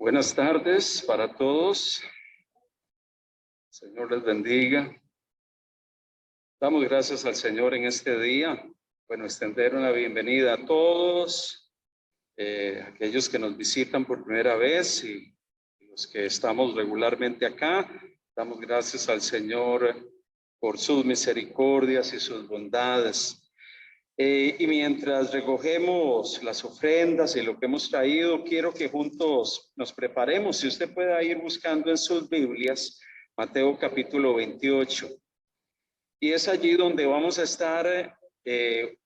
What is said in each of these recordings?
Buenas tardes para todos. Señor les bendiga. Damos gracias al Señor en este día. Bueno, extender una bienvenida a todos, aquellos que nos visitan por primera vez y los que estamos regularmente acá. Damos gracias al Señor por sus misericordias y sus bondades. Y mientras recogemos las ofrendas y lo que hemos traído, quiero que juntos nos preparemos. Si usted puede ir buscando en sus Biblias, Mateo capítulo 28. Y es allí donde vamos a estar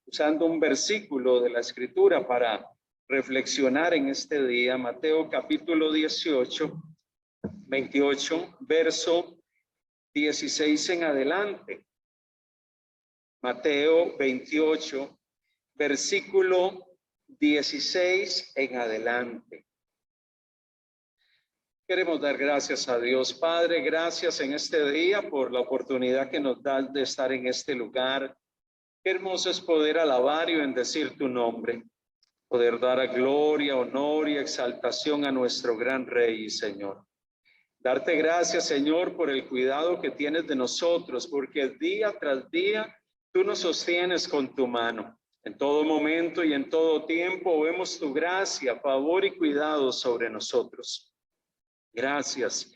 usando un versículo de la Escritura para reflexionar en este día. Mateo capítulo 28, verso 16 en adelante. Mateo 28, versículo 16 en adelante. Queremos dar gracias a Dios. Padre, gracias en este día por la oportunidad que nos das de estar en este lugar. Qué hermoso es poder alabar y bendecir tu nombre, poder dar gloria, honor y exaltación a nuestro gran Rey y Señor. Darte gracias, Señor, por el cuidado que tienes de nosotros, porque día tras día tú nos sostienes con tu mano. En todo momento y en todo tiempo vemos tu gracia, favor y cuidado sobre nosotros. Gracias,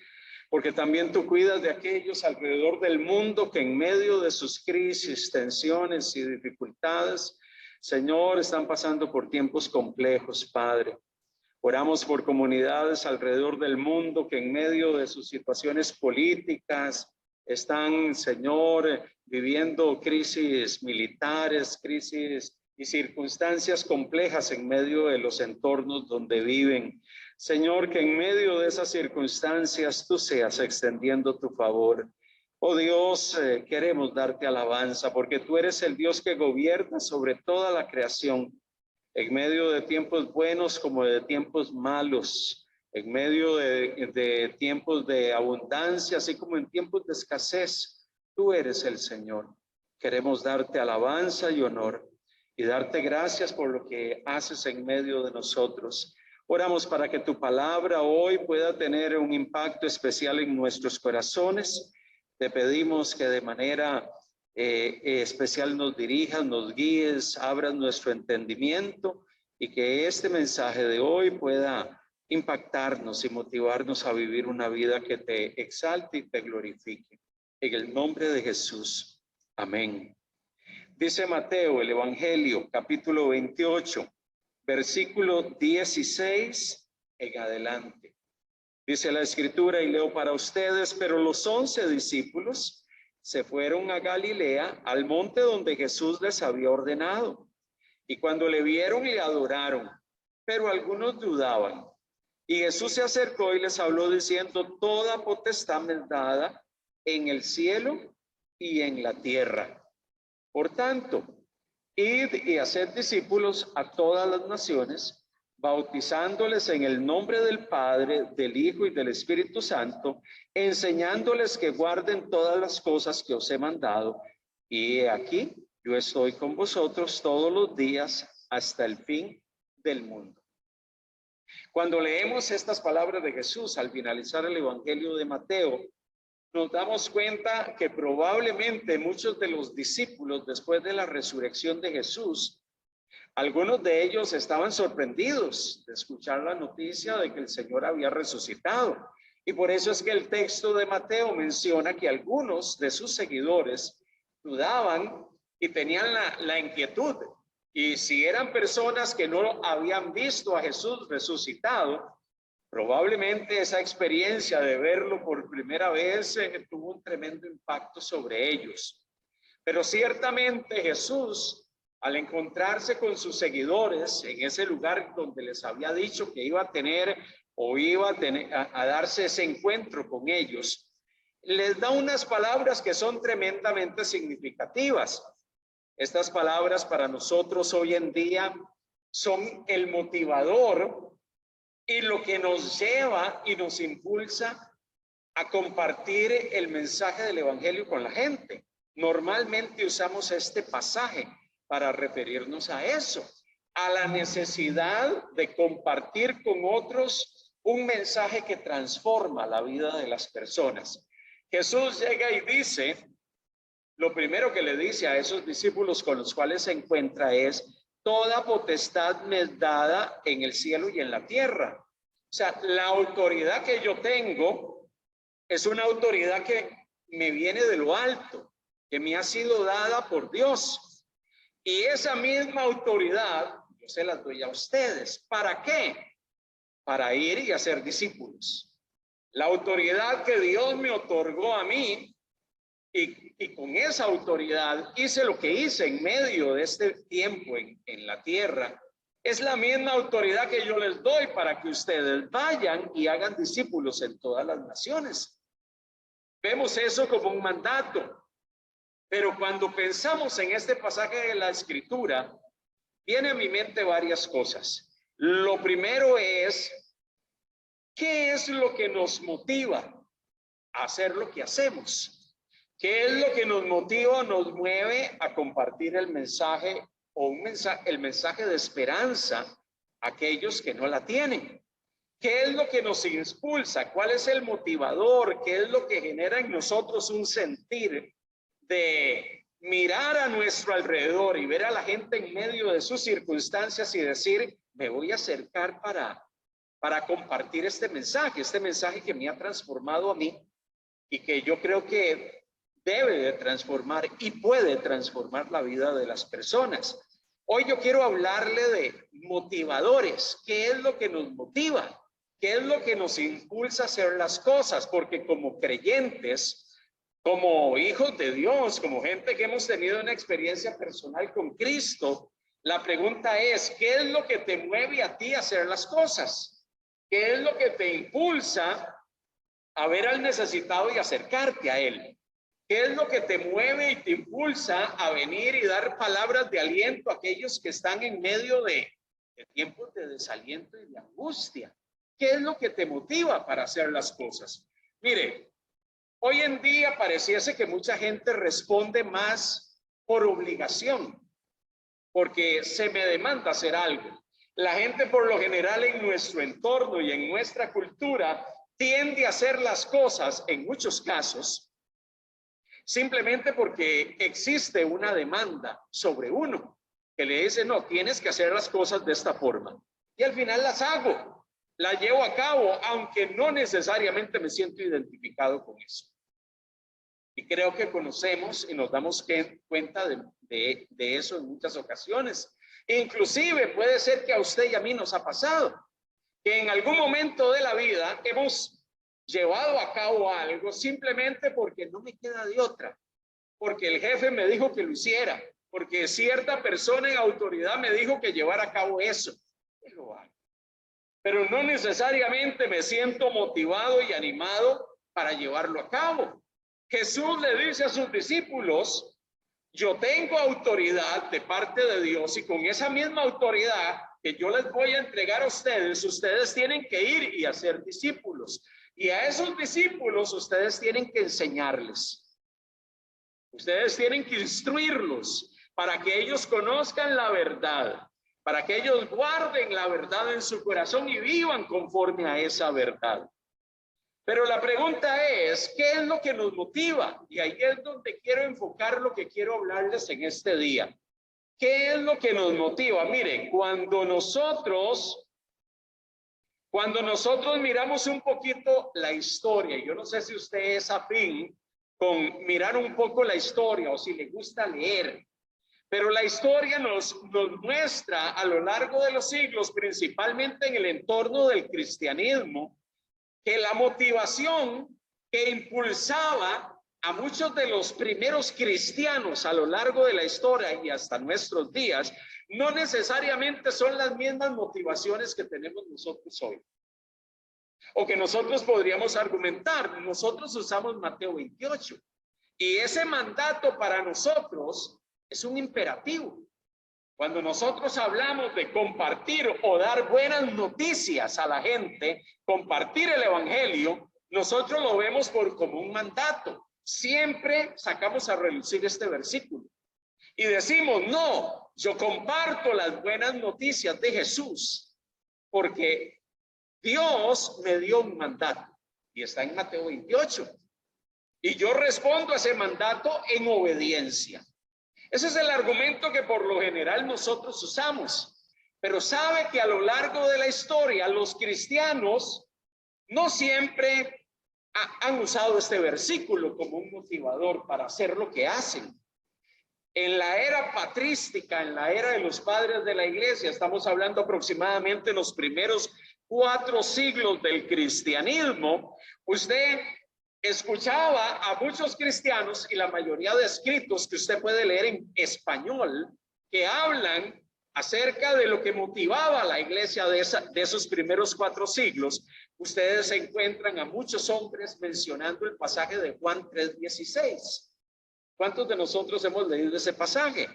porque también tú cuidas de aquellos alrededor del mundo que en medio de sus crisis, tensiones y dificultades, Señor, están pasando por tiempos complejos, Padre. Oramos por comunidades alrededor del mundo que en medio de sus situaciones políticas están, Señor, viviendo crisis militares, crisis y circunstancias complejas en medio de los entornos donde viven. Señor, que en medio de esas circunstancias tú seas extendiendo tu favor. Oh Dios, queremos darte alabanza porque tú eres el Dios que gobierna sobre toda la creación. En medio de tiempos buenos como de tiempos malos, en medio de tiempos de abundancia, así como en tiempos de escasez, tú eres el Señor. Queremos darte alabanza y honor y darte gracias por lo que haces en medio de nosotros. Oramos para que tu palabra hoy pueda tener un impacto especial en nuestros corazones. Te pedimos que de manera especial nos dirijas, nos guíes, abras nuestro entendimiento y que este mensaje de hoy pueda impactarnos y motivarnos a vivir una vida que te exalte y te glorifique. En el nombre de Jesús. Amén. Dice Mateo, el Evangelio, capítulo 28, versículo 16 en adelante. Dice la Escritura, y leo para ustedes: pero los 11 discípulos se fueron a Galilea, al monte donde Jesús les había ordenado. Y cuando le vieron, le adoraron, pero algunos dudaban. Y Jesús se acercó y les habló diciendo: toda potestad me es dada en el cielo y en la tierra. Por tanto, id y haced discípulos a todas las naciones, bautizándoles en el nombre del Padre, del Hijo y del Espíritu Santo, enseñándoles que guarden todas las cosas que os he mandado. Y he aquí, yo estoy con vosotros todos los días hasta el fin del mundo. Cuando leemos estas palabras de Jesús al finalizar el Evangelio de Mateo, nos damos cuenta que probablemente muchos de los discípulos, después de la resurrección de Jesús, algunos de ellos estaban sorprendidos de escuchar la noticia de que el Señor había resucitado. Y por eso es que el texto de Mateo menciona que algunos de sus seguidores dudaban y tenían la inquietud. Y si eran personas que no habían visto a Jesús resucitado, probablemente esa experiencia de verlo por primera vez tuvo un tremendo impacto sobre ellos. Pero ciertamente Jesús, al encontrarse con sus seguidores en ese lugar donde les había dicho que iba a tener o iba a darse ese encuentro con ellos, les da unas palabras que son tremendamente significativas. Estas palabras para nosotros hoy en día son el motivador y lo que nos lleva y nos impulsa a compartir el mensaje del Evangelio con la gente. Normalmente usamos este pasaje para referirnos a eso, a la necesidad de compartir con otros un mensaje que transforma la vida de las personas. Jesús llega y dice, lo primero que le dice a esos discípulos con los cuales se encuentra es: toda potestad me es dada en el cielo y en la tierra. O sea, la autoridad que yo tengo es una autoridad que me viene de lo alto, que me ha sido dada por Dios. Y esa misma autoridad yo se las doy a ustedes. ¿Para qué? Para ir y hacer discípulos. La autoridad que Dios me otorgó a mí, y con esa autoridad hice lo que hice en medio de este tiempo en la tierra, es la misma autoridad que yo les doy para que ustedes vayan y hagan discípulos en todas las naciones. Vemos eso como un mandato, pero cuando pensamos en este pasaje de la Escritura, viene a mi mente varias cosas. Lo primero es, ¿qué es lo que nos motiva a hacer lo que hacemos? ¿Qué es lo que nos motiva, nos mueve a compartir el mensaje o el mensaje de esperanza a aquellos que no la tienen? ¿Qué es lo que nos impulsa? ¿Cuál es el motivador? ¿Qué es lo que genera en nosotros un sentir de mirar a nuestro alrededor y ver a la gente en medio de sus circunstancias y decir, me voy a acercar para compartir este mensaje que me ha transformado a mí y que yo creo que debe de transformar y puede transformar la vida de las personas? Hoy yo quiero hablarle de motivadores. ¿Qué es lo que nos motiva? ¿Qué es lo que nos impulsa a hacer las cosas? Porque como creyentes, como hijos de Dios, como gente que hemos tenido una experiencia personal con Cristo, la pregunta es, ¿qué es lo que te mueve a ti a hacer las cosas? ¿Qué es lo que te impulsa a ver al necesitado y acercarte a él? ¿Qué es lo que te mueve y te impulsa a venir y dar palabras de aliento a aquellos que están en medio de tiempos de desaliento y de angustia? ¿Qué es lo que te motiva para hacer las cosas? Mire, hoy en día pareciese que mucha gente responde más por obligación, porque se me demanda hacer algo. La gente por lo general en nuestro entorno y en nuestra cultura tiende a hacer las cosas, en muchos casos, simplemente porque existe una demanda sobre uno que le dice, no, tienes que hacer las cosas de esta forma. Y al final las hago, las llevo a cabo, aunque no necesariamente me siento identificado con eso. Y creo que conocemos y nos damos cuenta de eso en muchas ocasiones. Inclusive puede ser que a usted y a mí nos ha pasado, que en algún momento de la vida hemos llevado a cabo algo simplemente porque no me queda de otra, porque el jefe me dijo que lo hiciera, porque cierta persona en autoridad me dijo que llevara a cabo eso, y lo hago. Pero no necesariamente me siento motivado y animado para llevarlo a cabo. Jesús le dice a sus discípulos, yo tengo autoridad de parte de Dios y con esa misma autoridad que yo les voy a entregar a ustedes, ustedes tienen que ir y hacer discípulos. Y a esos discípulos ustedes tienen que enseñarles. Ustedes tienen que instruirlos para que ellos conozcan la verdad, para que ellos guarden la verdad en su corazón y vivan conforme a esa verdad. Pero la pregunta es, ¿qué es lo que nos motiva? Y ahí es donde quiero enfocar lo que quiero hablarles en este día. ¿Qué es lo que nos motiva? Miren, cuando nosotros miramos un poquito la historia, yo no sé si usted es afín con mirar un poco la historia o si le gusta leer, pero la historia nos muestra a lo largo de los siglos, principalmente en el entorno del cristianismo, que la motivación que impulsaba a muchos de los primeros cristianos a lo largo de la historia y hasta nuestros días, no necesariamente son las mismas motivaciones que tenemos nosotros hoy. O que nosotros podríamos argumentar. Nosotros usamos Mateo 28 y ese mandato para nosotros es un imperativo. Cuando nosotros hablamos de compartir o dar buenas noticias a la gente, compartir el evangelio, nosotros lo vemos como un mandato. Siempre sacamos a relucir este versículo y decimos, no, yo comparto las buenas noticias de Jesús porque Dios me dio un mandato y está en Mateo 28. Y yo respondo a ese mandato en obediencia. Ese es el argumento que por lo general nosotros usamos. Pero sabe que a lo largo de la historia los cristianos no siempre han usado este versículo como un motivador para hacer lo que hacen. En la era patrística, en la era de los padres de la iglesia, estamos hablando aproximadamente los primeros 4 siglos del cristianismo, usted escuchaba a muchos cristianos y la mayoría de escritos que usted puede leer en español que hablan acerca de lo que motivaba a la iglesia de esos primeros 4 siglos. Ustedes encuentran a muchos hombres mencionando el pasaje de Juan 3:16. ¿Cuántos de nosotros hemos leído ese pasaje?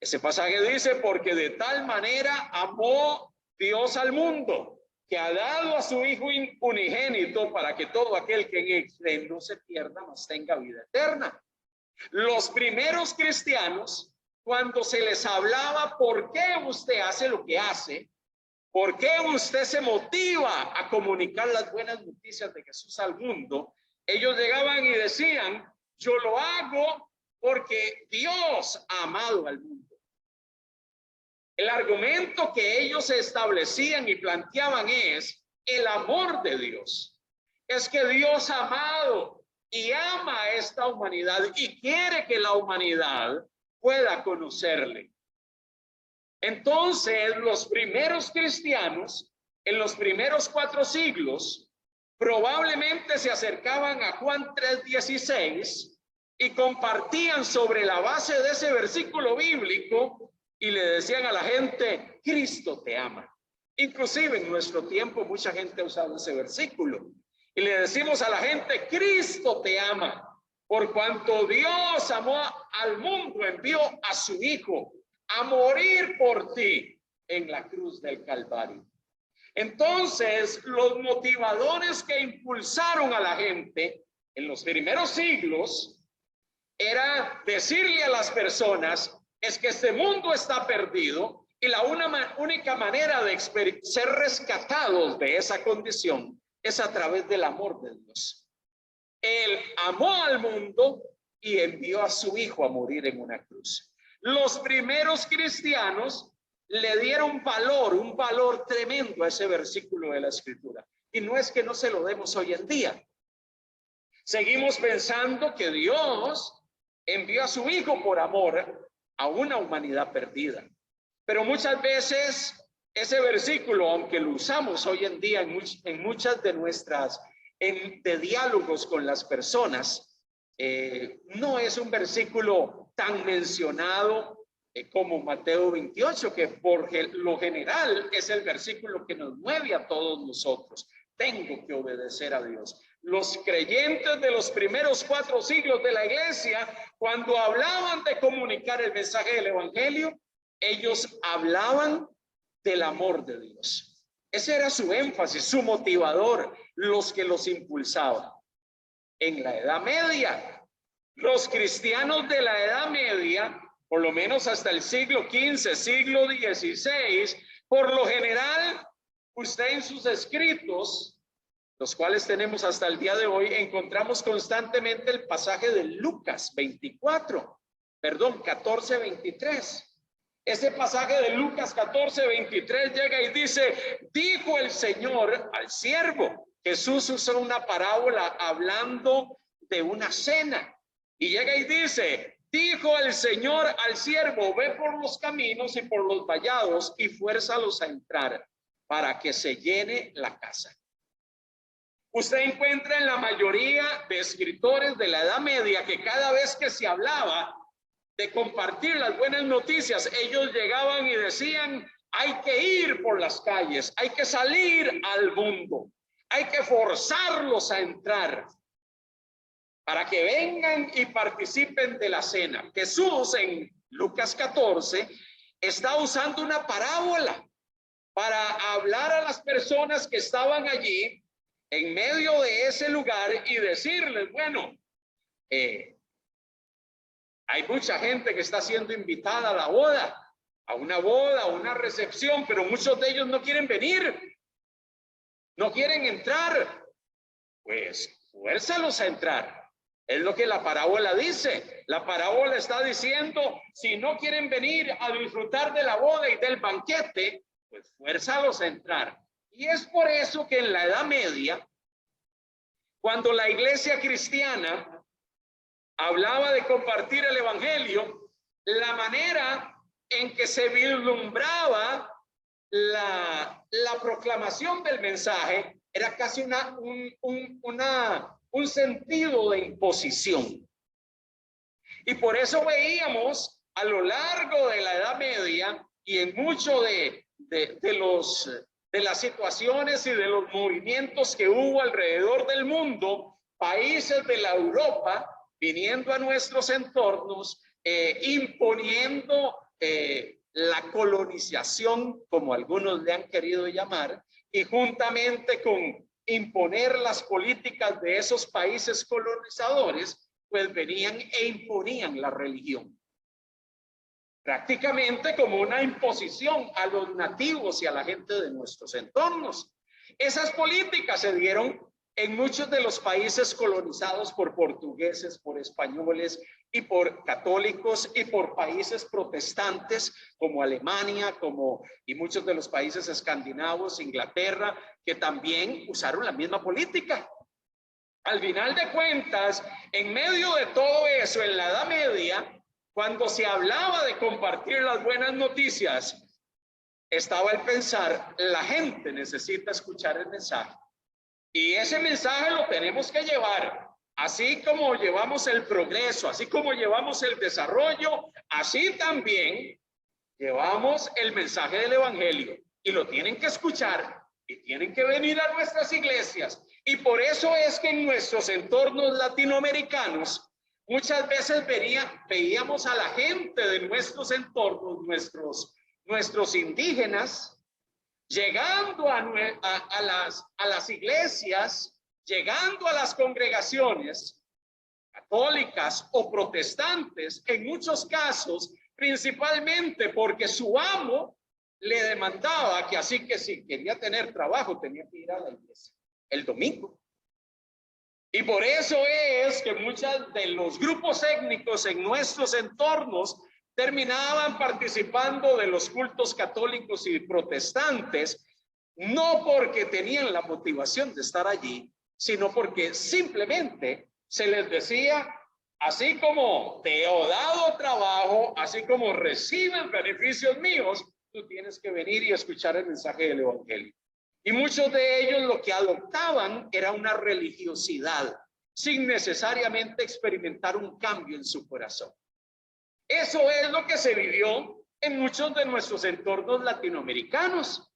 Ese pasaje dice, porque de tal manera amó Dios al mundo, que ha dado a su Hijo unigénito para que todo aquel que en él cree no se pierda, mas tenga vida eterna. Los primeros cristianos, cuando se les hablaba por qué usted hace lo que hace, por qué usted se motiva a comunicar las buenas noticias de Jesús al mundo, ellos llegaban y decían, yo lo hago porque Dios ha amado al mundo. El argumento que ellos establecían y planteaban es el amor de Dios. Es que Dios ha amado y ama a esta humanidad y quiere que la humanidad pueda conocerle. Entonces, los primeros cristianos, en los primeros 4 siglos, probablemente se acercaban a Juan 3:16 y compartían sobre la base de ese versículo bíblico y le decían a la gente, Cristo te ama. Inclusive en nuestro tiempo mucha gente ha usado ese versículo y le decimos a la gente, Cristo te ama, por cuanto Dios amó al mundo, envió a su Hijo a morir por ti en la cruz del Calvario. Entonces, los motivadores que impulsaron a la gente en los primeros siglos era decirle a las personas, es que este mundo está perdido y la única manera de ser rescatados de esa condición es a través del amor de Dios. Él amó al mundo y envió a su Hijo a morir en una cruz. Los primeros cristianos le dieron un valor tremendo a ese versículo de la Escritura. Y no es que no se lo demos hoy en día. Seguimos pensando que Dios envió a su Hijo por amor a una humanidad perdida. Pero muchas veces ese versículo, aunque lo usamos hoy en día en muchas de nuestras de diálogos con las personas, no es un versículo tan mencionado como Mateo 28, que por lo general es el versículo que nos mueve a todos nosotros. Tengo que obedecer a Dios. Los creyentes de los primeros 4 siglos de la iglesia, cuando hablaban de comunicar el mensaje del evangelio, ellos hablaban del amor de Dios. Ese era su énfasis, su motivador, los que los impulsaban. En la Edad Media, los cristianos de la Edad Media, por lo menos hasta el siglo XV, siglo XVI, por lo general, usted en sus escritos, los cuales tenemos hasta el día de hoy, encontramos constantemente el pasaje de Lucas 14:23. Ese pasaje de Lucas 14:23 llega y dice, dijo el Señor al siervo. Jesús usa una parábola hablando de una cena y llega y dice, dijo el Señor al siervo, ve por los caminos y por los vallados y fuérzalos a entrar para que se llene la casa. Usted encuentra en la mayoría de escritores de la Edad Media que cada vez que se hablaba de compartir las buenas noticias, ellos llegaban y decían, hay que ir por las calles, hay que salir al mundo, hay que forzarlos a entrar para que vengan y participen de la cena. Jesús en Lucas 14 está usando una parábola para hablar a las personas que estaban allí en medio de ese lugar y decirles, bueno, hay mucha gente que está siendo invitada a la boda, a una recepción, pero muchos de ellos no quieren venir. ¿No quieren entrar? Pues fuérzalos a entrar. Es lo que la parábola dice. La parábola está diciendo, si no quieren venir a disfrutar de la boda y del banquete, pues fuérzalos a entrar. Y es por eso que en la Edad Media, cuando la iglesia cristiana hablaba de compartir el evangelio, la manera en que se vislumbraba la proclamación del mensaje era casi un sentido de imposición. Y por eso veíamos a lo largo de la Edad Media y en mucho de las situaciones y de los movimientos que hubo alrededor del mundo, países de la Europa viniendo a nuestros entornos, imponiendo la colonización, como algunos le han querido llamar, y juntamente con imponer las políticas de esos países colonizadores, pues venían e imponían la religión. Prácticamente como una imposición a los nativos y a la gente de nuestros entornos. Esas políticas se dieron en muchos de los países colonizados por portugueses, por españoles y por católicos y por países protestantes como Alemania, y muchos de los países escandinavos, Inglaterra, que también usaron la misma política. Al final de cuentas, en medio de todo eso, en la Edad Media, cuando se hablaba de compartir las buenas noticias, estaba el pensar, la gente necesita escuchar el mensaje. Y ese mensaje lo tenemos que llevar, así como llevamos el progreso, así como llevamos el desarrollo, así también llevamos el mensaje del evangelio. Y lo tienen que escuchar y tienen que venir a nuestras iglesias. Y por eso es que en nuestros entornos latinoamericanos muchas veces veíamos a la gente de nuestros entornos, nuestros indígenas, llegando a las iglesias, llegando a las congregaciones católicas o protestantes, en muchos casos, principalmente porque su amo le demandaba que así que si quería tener trabajo tenía que ir a la iglesia el domingo. Y por eso es que muchos de los grupos étnicos en nuestros entornos terminaban participando de los cultos católicos y protestantes, no porque tenían la motivación de estar allí, sino porque simplemente se les decía, así como te he dado trabajo, así como recibes beneficios míos, tú tienes que venir y escuchar el mensaje del evangelio. Y muchos de ellos lo que adoptaban era una religiosidad, sin necesariamente experimentar un cambio en su corazón. Eso es lo que se vivió en muchos de nuestros entornos latinoamericanos.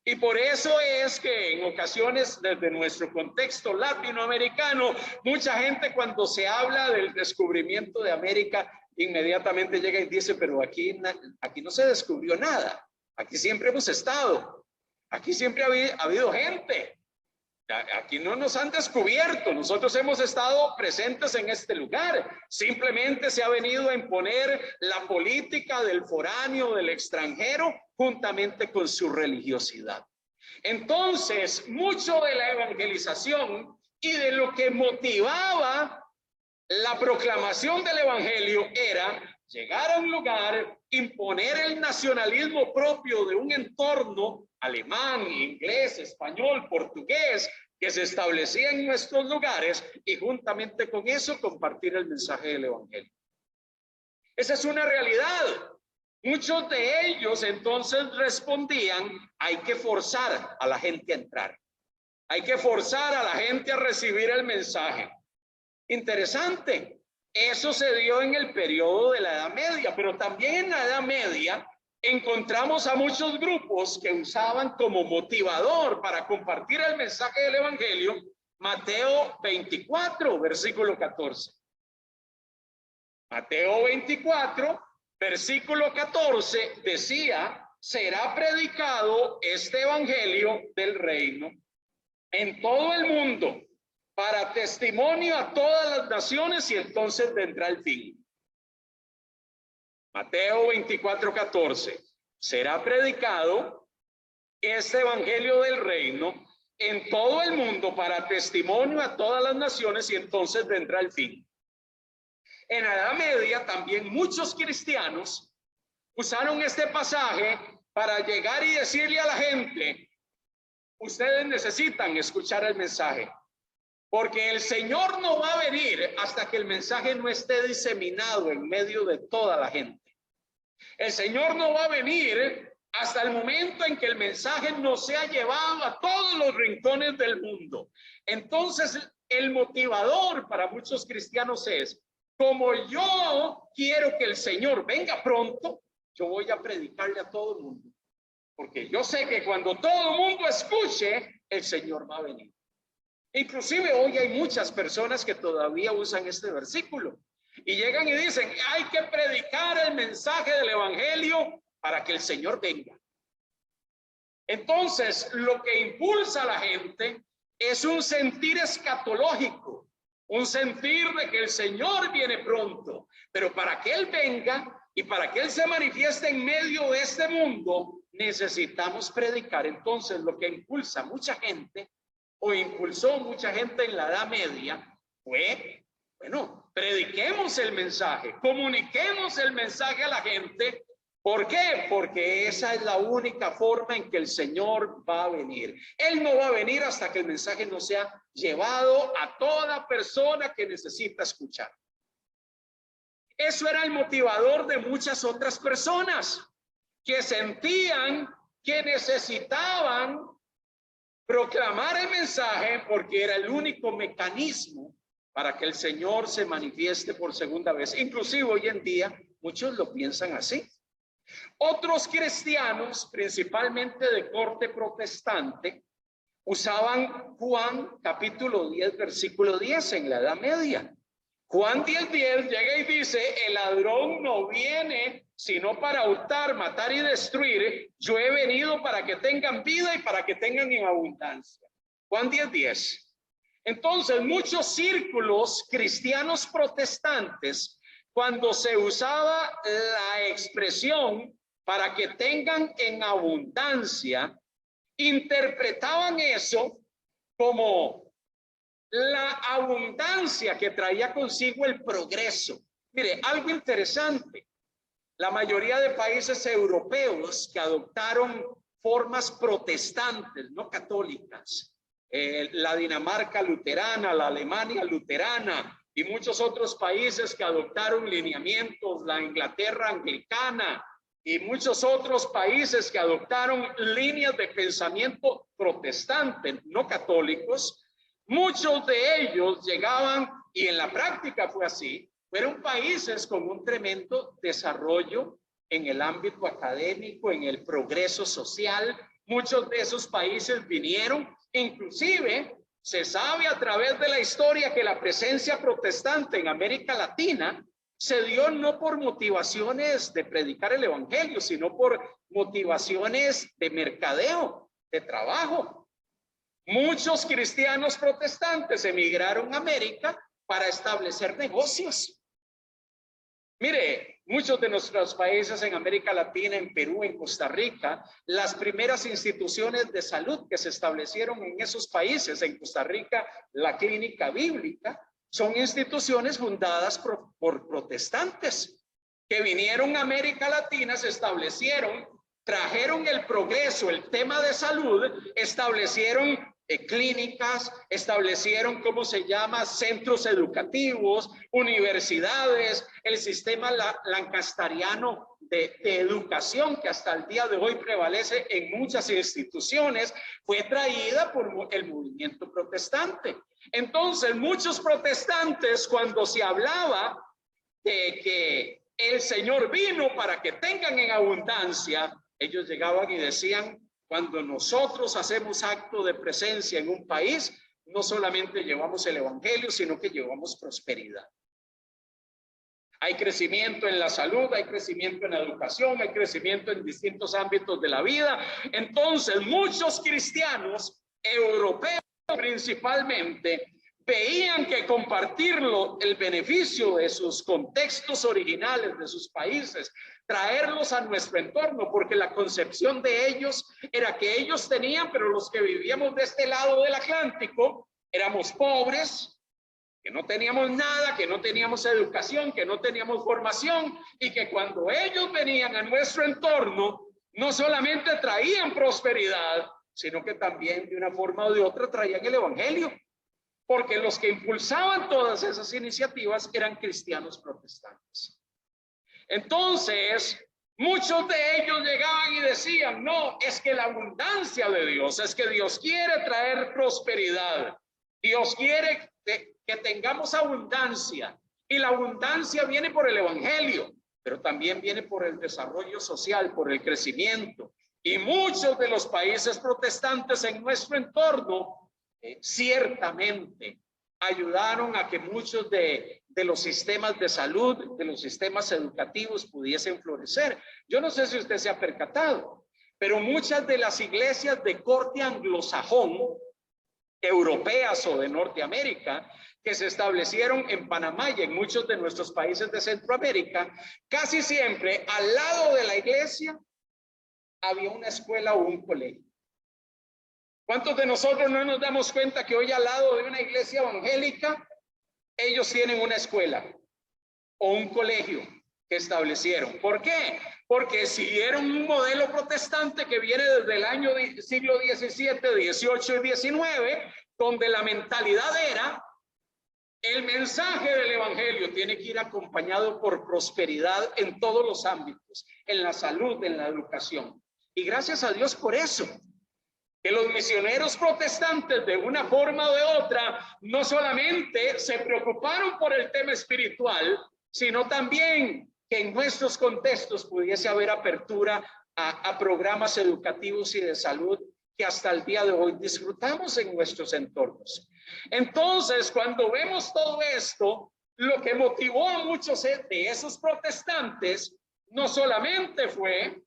Y por eso es que en ocasiones, desde nuestro contexto latinoamericano, mucha gente cuando se habla del descubrimiento de América, inmediatamente llega y dice, pero aquí no se descubrió nada. Aquí siempre hemos estado. Aquí siempre ha habido gente. Aquí no nos han descubierto, nosotros hemos estado presentes en este lugar. Simplemente se ha venido a imponer la política del foráneo, del extranjero, juntamente con su religiosidad. Entonces, mucho de la evangelización y de lo que motivaba la proclamación del evangelio era llegar a un lugar, imponer el nacionalismo propio de un entorno alemán, inglés, español, portugués, que se establecía en nuestros lugares y juntamente con eso compartir el mensaje del evangelio. Esa es una realidad. Muchos de ellos entonces respondían, hay que forzar a la gente a entrar. Hay que forzar a la gente a recibir el mensaje. Interesante. Eso se dio en el periodo de la Edad Media, pero también en la Edad Media encontramos a muchos grupos que usaban como motivador para compartir el mensaje del evangelio Mateo 24, versículo 14. Mateo 24, versículo 14 decía, será predicado este evangelio del reino en todo el mundo para testimonio a todas las naciones y entonces vendrá el fin. Mateo 24, 14. Será predicado este evangelio del reino en todo el mundo para testimonio a todas las naciones, y entonces vendrá el fin. En la Edad Media también muchos cristianos usaron este pasaje para llegar y decirle a la gente: ustedes necesitan escuchar el mensaje, porque el Señor no va a venir hasta que el mensaje no esté diseminado en medio de toda la gente. El Señor no va a venir hasta el momento en que el mensaje no sea llevado a todos los rincones del mundo. Entonces, el motivador para muchos cristianos es: como yo quiero que el Señor venga pronto, yo voy a predicarle a todo el mundo, porque yo sé que cuando todo el mundo escuche, el Señor va a venir. Inclusive hoy hay muchas personas que todavía usan este versículo y llegan y dicen: hay que predicar el mensaje del evangelio para que el Señor venga. Entonces, lo que impulsa a la gente es un sentir escatológico, un sentir de que el Señor viene pronto, pero para que Él venga y para que Él se manifieste en medio de este mundo, necesitamos predicar. Entonces, lo que impulsa a mucha gente, o impulsó mucha gente en la Edad Media, fue: bueno, prediquemos el mensaje, comuniquemos el mensaje a la gente. ¿Por qué? Porque esa es la única forma en que el Señor va a venir. Él no va a venir hasta que el mensaje no sea llevado a toda persona que necesita escuchar. Eso era el motivador de muchas otras personas que sentían que necesitaban proclamar el mensaje, porque era el único mecanismo para que el Señor se manifieste por segunda vez. Inclusive hoy en día muchos lo piensan así. Otros cristianos, principalmente de corte protestante, usaban Juan capítulo 10, versículo 10 en la Edad Media. Juan 10:10 llega y dice: el ladrón no viene sino para hurtar, matar y destruir. Yo he venido para que tengan vida y para que tengan en abundancia. Juan 10:10. Entonces, muchos círculos cristianos protestantes, cuando se usaba la expresión para que tengan en abundancia, interpretaban eso como la abundancia que traía consigo el progreso. Mire, algo interesante: la mayoría de países europeos que adoptaron formas protestantes, no católicas, la Dinamarca luterana, la Alemania luterana y muchos otros países que adoptaron lineamientos, la Inglaterra anglicana y muchos otros países que adoptaron líneas de pensamiento protestante, no católicos, muchos de ellos llegaban, y en la práctica fue así, fueron países con un tremendo desarrollo en el ámbito académico, en el progreso social. Muchos de esos países vinieron, inclusive se sabe a través de la historia que la presencia protestante en América Latina se dio no por motivaciones de predicar el evangelio, sino por motivaciones de mercadeo, de trabajo. Muchos cristianos protestantes emigraron a América para establecer negocios. Mire, muchos de nuestros países en América Latina, en Perú, en Costa Rica, las primeras instituciones de salud que se establecieron en esos países, en Costa Rica, la Clínica Bíblica, son instituciones fundadas por protestantes que vinieron a América Latina, se establecieron, trajeron el progreso, el tema de salud, establecieron clínicas, establecieron, ¿cómo se llama?, centros educativos, universidades, el sistema lancastariano de educación que hasta el día de hoy prevalece en muchas instituciones, fue traída por el movimiento protestante. Entonces, muchos protestantes, cuando se hablaba de que el Señor vino para que tengan en abundancia, ellos llegaban y decían: cuando nosotros hacemos acto de presencia en un país, no solamente llevamos el evangelio, sino que llevamos prosperidad. Hay crecimiento en la salud, hay crecimiento en la educación, hay crecimiento en distintos ámbitos de la vida. Entonces, muchos cristianos europeos principalmente veían que compartirlo, el beneficio de sus contextos originales, de sus países, traerlos a nuestro entorno, porque la concepción de ellos era que ellos tenían, pero los que vivíamos de este lado del Atlántico éramos pobres, que no teníamos nada, que no teníamos educación, que no teníamos formación, y que cuando ellos venían a nuestro entorno, no solamente traían prosperidad, sino que también de una forma o de otra traían el evangelio, porque los que impulsaban todas esas iniciativas eran cristianos protestantes. Entonces, muchos de ellos llegaban y decían, no, es que la abundancia de Dios, es que Dios quiere traer prosperidad, Dios quiere que tengamos abundancia, y la abundancia viene por el evangelio, pero también viene por el desarrollo social, por el crecimiento. Y muchos de los países protestantes en nuestro entorno ciertamente ayudaron a que muchos de los sistemas de salud, de los sistemas educativos pudiesen florecer. Yo no sé si usted se ha percatado, pero muchas de las iglesias de corte anglosajón, europeas o de Norteamérica, que se establecieron en Panamá y en muchos de nuestros países de Centroamérica, casi siempre al lado de la iglesia había una escuela o un colegio. ¿Cuántos de nosotros no nos damos cuenta que hoy al lado de una iglesia evangélica ellos tienen una escuela o un colegio que establecieron? ¿Por qué? Porque siguieron un modelo protestante que viene desde el año siglo XVII, XVIII y XIX, donde la mentalidad era: el mensaje del evangelio tiene que ir acompañado por prosperidad en todos los ámbitos, en la salud, en la educación. Y gracias a Dios por eso, que los misioneros protestantes de una forma o de otra no solamente se preocuparon por el tema espiritual, sino también que en nuestros contextos pudiese haber apertura a programas educativos y de salud que hasta el día de hoy disfrutamos en nuestros entornos. Entonces, cuando vemos todo esto, lo que motivó a muchos de esos protestantes no solamente fue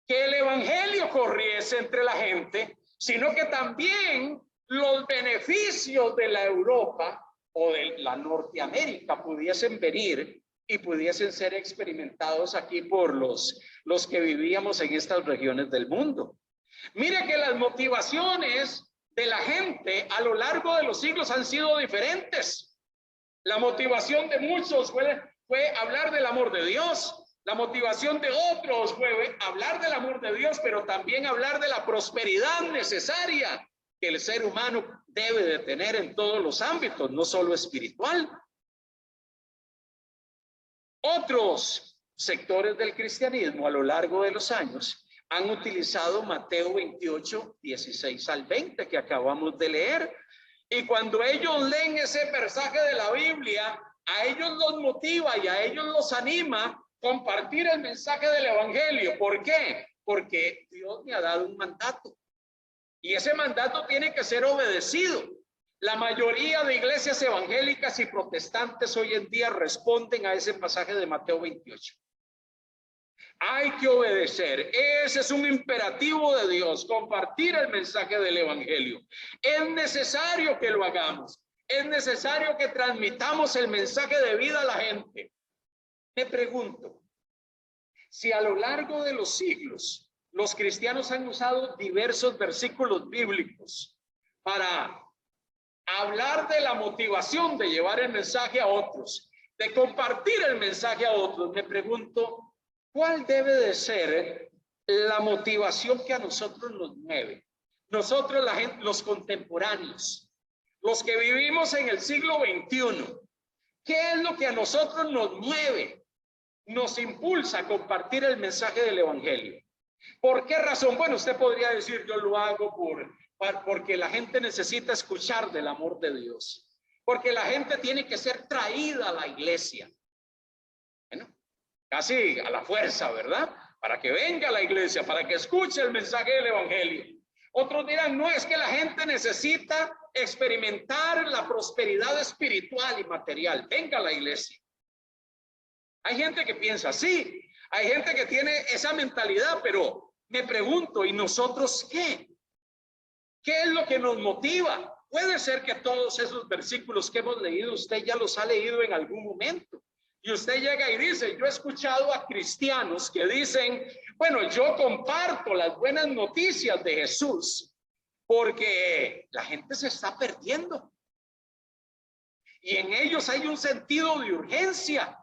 que el evangelio corriese entre la gente, sino que también los beneficios de la Europa o de la Norteamérica pudiesen venir y pudiesen ser experimentados aquí por los que vivíamos en estas regiones del mundo. Mire que las motivaciones de la gente a lo largo de los siglos han sido diferentes. La motivación de muchos fue hablar del amor de Dios. La motivación de otros fue hablar del amor de Dios, pero también hablar de la prosperidad necesaria que el ser humano debe de tener en todos los ámbitos, no solo espiritual. Otros sectores del cristianismo a lo largo de los años han utilizado Mateo 28, 16 al 20 que acabamos de leer. Y cuando ellos leen ese pasaje de la Biblia, a ellos los motiva y a ellos los anima compartir el mensaje del evangelio. ¿Por qué? Porque Dios me ha dado un mandato y ese mandato tiene que ser obedecido. La mayoría de iglesias evangélicas y protestantes hoy en día responden a ese pasaje de Mateo 28. Hay que obedecer. Ese es un imperativo de Dios, compartir el mensaje del evangelio. Es necesario que lo hagamos. Es necesario que transmitamos el mensaje de vida a la gente. Me pregunto, si a lo largo de los siglos los cristianos han usado diversos versículos bíblicos para hablar de la motivación de llevar el mensaje a otros, de compartir el mensaje a otros, me pregunto, ¿cuál debe de ser la motivación que a nosotros nos mueve? Nosotros, la gente, los contemporáneos, los que vivimos en el siglo XXI, ¿qué es lo que a nosotros nos mueve? Nos impulsa a compartir el mensaje del evangelio. ¿Por qué razón? Bueno, usted podría decir, yo lo hago porque la gente necesita escuchar del amor de Dios, porque la gente tiene que ser traída a la iglesia. Bueno, casi a la fuerza, ¿verdad? Para que venga a la iglesia, para que escuche el mensaje del evangelio. Otros dirán, no, es que la gente necesita experimentar la prosperidad espiritual y material. Venga a la iglesia. Hay gente que piensa así, hay gente que tiene esa mentalidad, pero me pregunto, ¿y nosotros qué? ¿Qué es lo que nos motiva? Puede ser que todos esos versículos que hemos leído, usted ya los ha leído en algún momento. Y usted llega y dice, yo he escuchado a cristianos que dicen, bueno, yo comparto las buenas noticias de Jesús porque la gente se está perdiendo. Y en ellos hay un sentido de urgencia.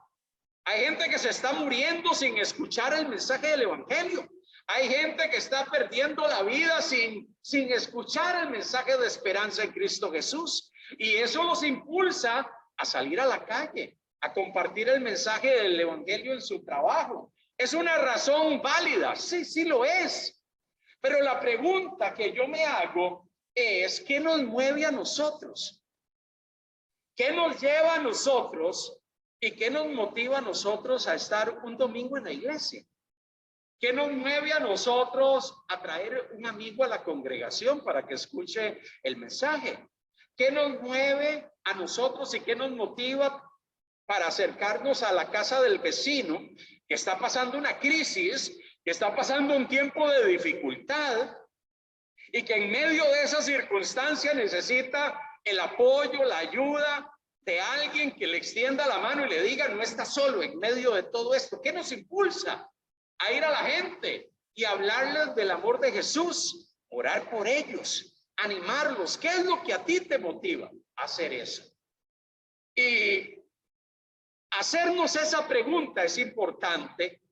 Hay gente que se está muriendo sin escuchar el mensaje del evangelio. Hay gente que está perdiendo la vida sin escuchar el mensaje de esperanza en Cristo Jesús. Y eso los impulsa a salir a la calle, a compartir el mensaje del evangelio en su trabajo. ¿Es una razón válida? Sí, sí lo es. Pero la pregunta que yo me hago es, ¿qué nos mueve a nosotros? ¿Qué nos lleva a nosotros y qué nos motiva a nosotros a estar un domingo en la iglesia? ¿Qué nos mueve a nosotros a traer un amigo a la congregación para que escuche el mensaje? ¿Qué nos mueve a nosotros y qué nos motiva para acercarnos a la casa del vecino que está pasando una crisis, que está pasando un tiempo de dificultad y que en medio de esa circunstancia necesita el apoyo, la ayuda de alguien que le extienda la mano y le diga, no está solo en medio de todo esto? ¿Qué nos impulsa a ir a la gente y hablarles del amor de Jesús, orar por ellos, animarlos? ¿Qué es lo que a ti te motiva a hacer eso? Y hacernos esa pregunta es importante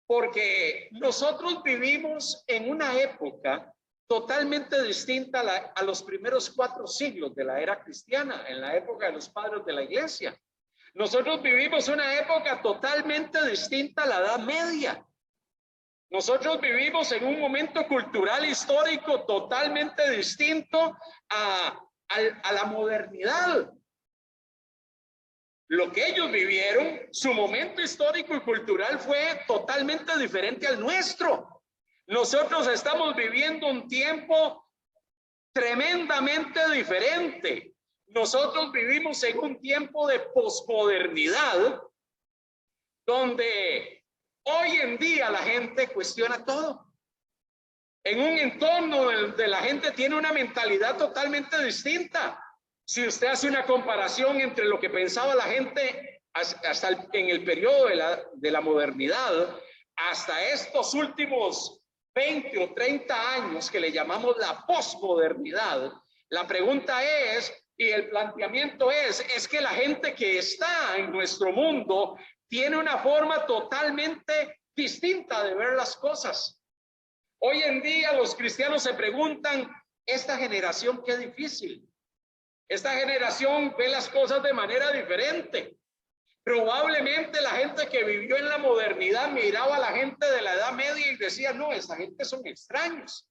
porque nosotros vivimos en una época totalmente distinta a los primeros 4 siglos de la era cristiana, en la época de los padres de la iglesia. Nosotros vivimos una época totalmente distinta a la Edad Media. Nosotros vivimos en un momento cultural histórico totalmente distinto a la modernidad. Lo que ellos vivieron, su momento histórico y cultural fue totalmente diferente al nuestro. Nosotros estamos viviendo un tiempo tremendamente diferente. Nosotros vivimos en un tiempo de posmodernidad donde hoy en día la gente cuestiona todo. En un entorno de la gente tiene una mentalidad totalmente distinta. Si usted hace una comparación entre lo que pensaba la gente hasta en el periodo de la modernidad, hasta estos últimos 20 o 30 años que le llamamos la posmodernidad, la pregunta es, y el planteamiento es que la gente que está en nuestro mundo tiene una forma totalmente distinta de ver las cosas. Hoy en día los cristianos se preguntan, esta generación qué difícil. Esta generación ve las cosas de manera diferente. Probablemente la gente que vivió en la modernidad miraba a la gente de la Edad Media y decía, no, esta gente son extraños.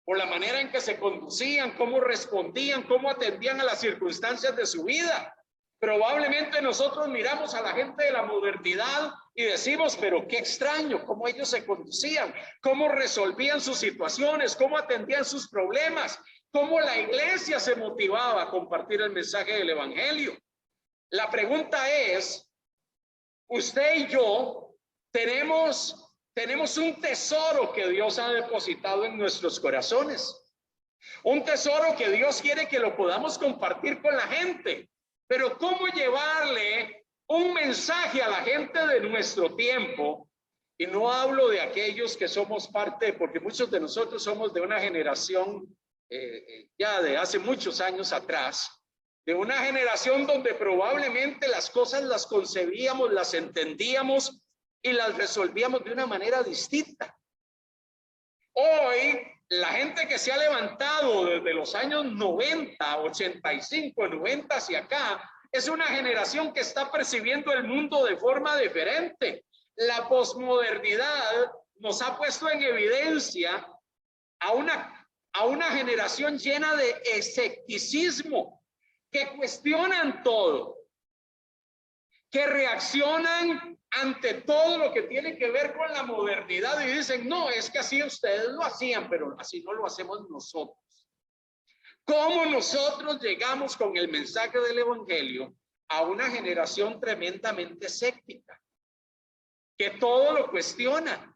Por la manera en que se conducían, cómo respondían, cómo atendían a las circunstancias de su vida. Probablemente nosotros miramos a la gente de la modernidad y decimos, pero qué extraño, cómo ellos se conducían, cómo resolvían sus situaciones, cómo atendían sus problemas, cómo la iglesia se motivaba a compartir el mensaje del evangelio. La pregunta es, usted y yo tenemos un tesoro que Dios ha depositado en nuestros corazones. Un tesoro que Dios quiere que lo podamos compartir con la gente. Pero ¿cómo llevarle un mensaje a la gente de nuestro tiempo? Y no hablo de aquellos que somos parte, porque muchos de nosotros somos de una generación ya de hace muchos años atrás, de una generación donde probablemente las cosas las concebíamos, las entendíamos y las resolvíamos de una manera distinta. Hoy, la gente que se ha levantado desde los años 90, 85, 90 hacia acá, es una generación que está percibiendo el mundo de forma diferente. La posmodernidad nos ha puesto en evidencia a una generación llena de escepticismo, que cuestionan todo, que reaccionan ante todo lo que tiene que ver con la modernidad y dicen, no, es que así ustedes lo hacían, pero así no lo hacemos nosotros. ¿Cómo nosotros llegamos con el mensaje del evangelio a una generación tremendamente escéptica, que todo lo cuestiona,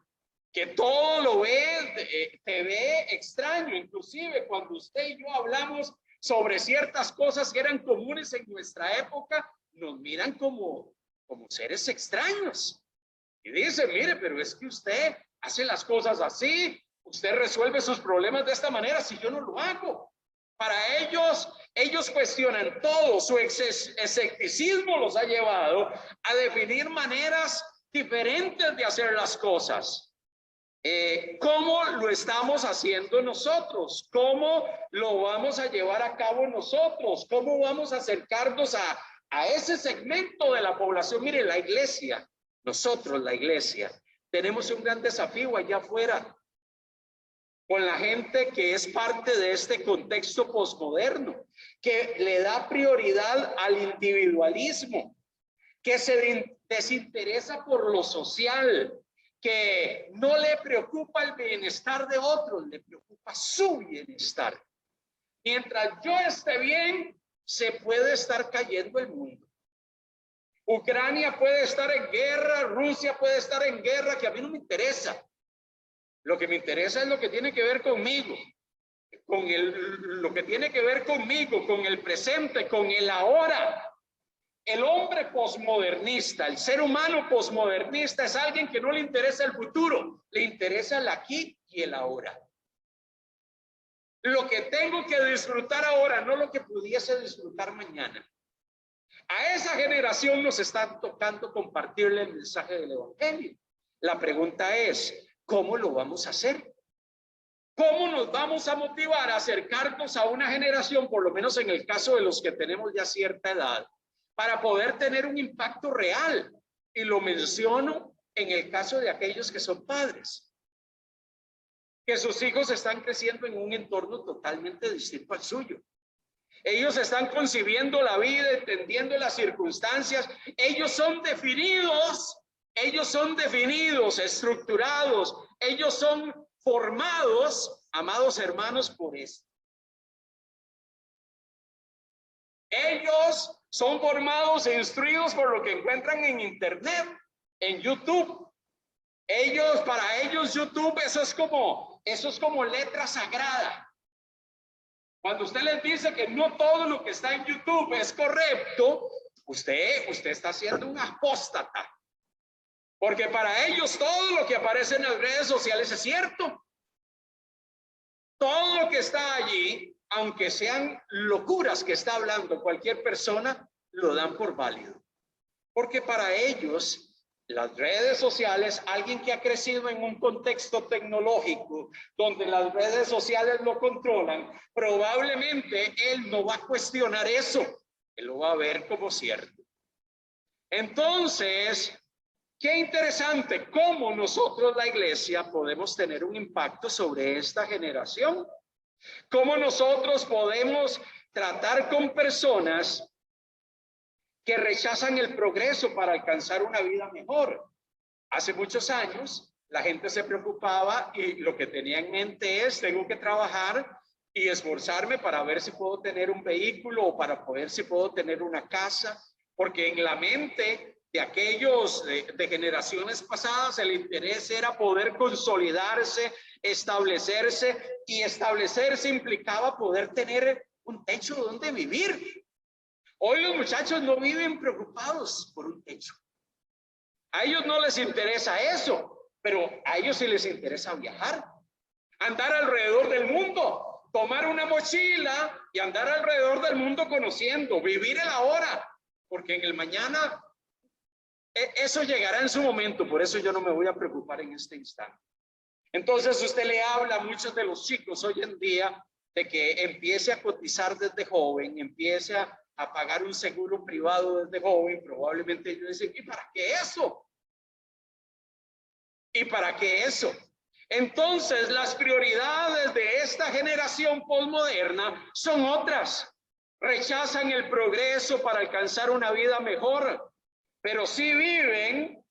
que todo lo ve, te ve extraño, inclusive cuando usted y yo hablamos sobre ciertas cosas que eran comunes en nuestra época, nos miran como seres extraños. Y dice, mire, pero es que usted hace las cosas así, usted resuelve sus problemas de esta manera, si yo no lo hago. Para ellos cuestionan todo, su escepticismo los ha llevado a definir maneras diferentes de hacer las cosas. ¿Cómo lo estamos haciendo nosotros? ¿Cómo lo vamos a llevar a cabo nosotros? ¿Cómo vamos a acercarnos a ese segmento de la población? Mire, la iglesia, nosotros la iglesia, tenemos un gran desafío allá afuera con la gente que es parte de este contexto posmoderno, que le da prioridad al individualismo, que se desinteresa por lo social, que no le preocupa el bienestar de otros, le preocupa su bienestar. Mientras yo esté bien, se puede estar cayendo el mundo. Ucrania puede estar en guerra, Rusia puede estar en guerra, que a mí no me interesa. Lo que me interesa es lo que tiene que ver conmigo, lo que tiene que ver conmigo, con el presente, con el ahora. El hombre posmodernista, el ser humano posmodernista es alguien que no le interesa el futuro, le interesa el aquí y el ahora. Lo que tengo que disfrutar ahora, no lo que pudiese disfrutar mañana. A esa generación nos está tocando compartirle el mensaje del evangelio. La pregunta es, ¿cómo lo vamos a hacer? ¿Cómo nos vamos a motivar a acercarnos a una generación, por lo menos en el caso de los que tenemos ya cierta edad, para poder tener un impacto real? Y lo menciono en el caso de aquellos que son padres, que sus hijos están creciendo en un entorno totalmente distinto al suyo. Ellos están concibiendo la vida, entendiendo las circunstancias. Ellos son definidos, estructurados, ellos son formados, amados hermanos, por esto. Ellos son formados e instruidos por lo que encuentran en internet, en YouTube. Para ellos YouTube, eso es como letra sagrada. Cuando usted les dice que no todo lo que está en YouTube es correcto, usted está siendo un apóstata. Porque para ellos todo lo que aparece en las redes sociales es cierto. Todo lo que está allí, aunque sean locuras que está hablando cualquier persona, lo dan por válido. Porque para ellos, las redes sociales, alguien que ha crecido en un contexto tecnológico donde las redes sociales lo controlan, probablemente él no va a cuestionar eso, él lo va a ver como cierto. Entonces, qué interesante cómo nosotros, la iglesia, podemos tener un impacto sobre esta generación. Cómo nosotros podemos tratar con personas que rechazan el progreso para alcanzar una vida mejor. Hace muchos años, la gente se preocupaba y lo que tenía en mente es, tengo que trabajar y esforzarme para ver si puedo tener un vehículo o para ver si puedo tener una casa, porque en la mente de aquellos de generaciones pasadas, el interés era poder consolidarse, establecerse, y establecerse implicaba poder tener un techo donde vivir. Hoy los muchachos no viven preocupados por un techo. A ellos no les interesa eso, pero a ellos sí les interesa viajar, andar alrededor del mundo, tomar una mochila y andar alrededor del mundo conociendo, vivir el ahora, porque en el mañana eso llegará en su momento. Por eso yo no me voy a preocupar en este instante. Entonces usted le habla a muchos de los chicos hoy en día de que empiece a cotizar desde joven, empiece a pagar un seguro privado desde joven. Probablemente ellos dicen, ¿y para qué eso? ¿Y para qué eso? Entonces las prioridades de esta generación posmoderna son otras. Rechazan el progreso para alcanzar una vida mejor, pero sí viven